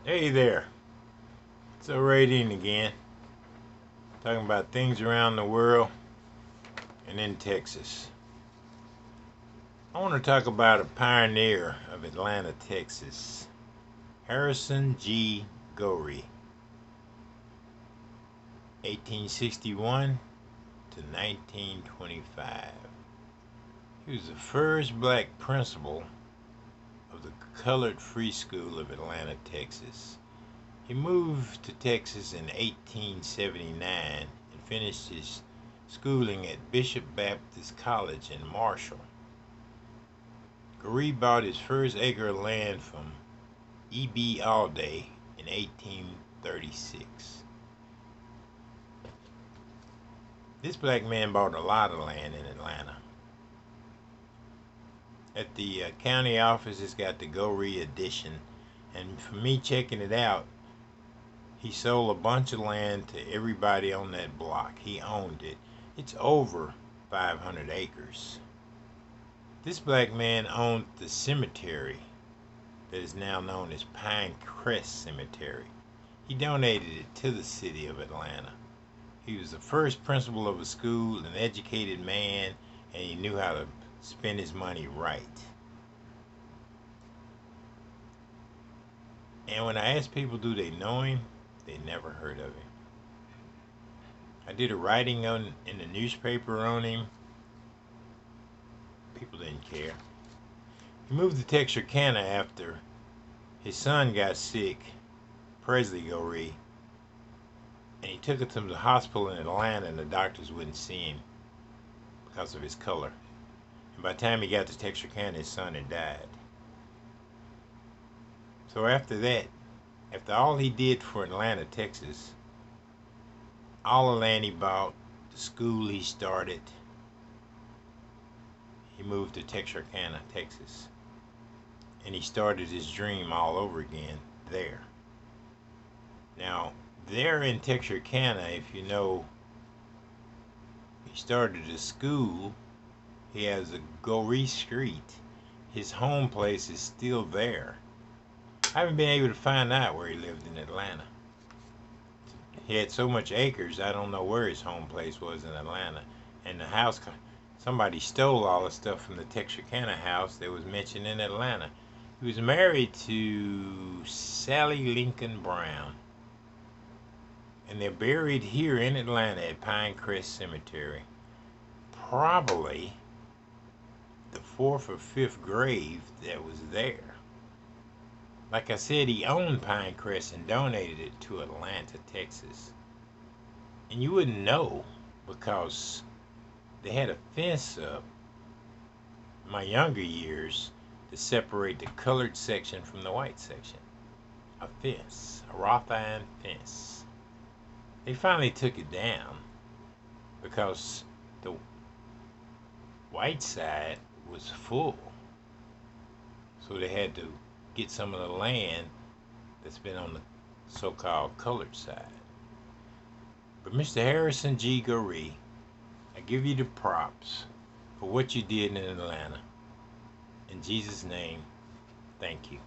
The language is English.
Hey there, it's O'Reilly again, talking about things around the world and in Texas. I want to talk about a pioneer of Atlanta, Texas, Harrison G. Goree, 1861 to 1925. He was the first black principal of the Colored Free School of Atlanta, Texas. He moved to Texas in 1879 and finished his schooling at Bishop Baptist College in Marshall. Goree bought his first acre of land from E.B. Alday in 1836. This black man bought a lot of land in Atlanta. At the county office, it's got the Goree edition, and for me checking it out, he sold a bunch of land to everybody on that block. He owned it. It's over 500 acres. This black man owned the cemetery that is now known as Pine Crest Cemetery. He donated it to the city of Atlanta. He was the first principal of a school, an educated man, and he knew how to spend his money right. And when I asked people, do they know him, they never heard of him. I did a writing in the newspaper on him. People didn't care. He moved to Texarkana after his son got sick, Presley Goree, and he took him to the hospital in Atlanta, and the doctors wouldn't see him because of his color. And by the time he got to Texarkana, his son had died. So after that, after all he did for Atlanta, Texas, all the land he bought, the school he started, he moved to Texarkana, Texas. And he started his dream all over again there. Now, there in Texarkana, if you know, he started a school. He has a Goree Street. His home place is still there. I haven't been able to find out where he lived in Atlanta. He had so much acres, I don't know where his home place was in Atlanta. And the house, somebody stole all the stuff from the Texarkana house that was mentioned in Atlanta. He was married to Sally Lincoln Brown. And they're buried here in Atlanta at Pine Crest Cemetery. Probably the fourth or fifth grave that was there. Like I said, he owned Pine Crest and donated it to Atlanta, Texas. And you wouldn't know because they had a fence up in my younger years to separate the colored section from the white section. A fence, a wrought iron fence. They finally took it down because the white side was full. So they had to get some of the land that's been on the so-called colored side. But Mr. Harrison G. Goree, I give you the props for what you did in Atlanta. In Jesus' name, thank you.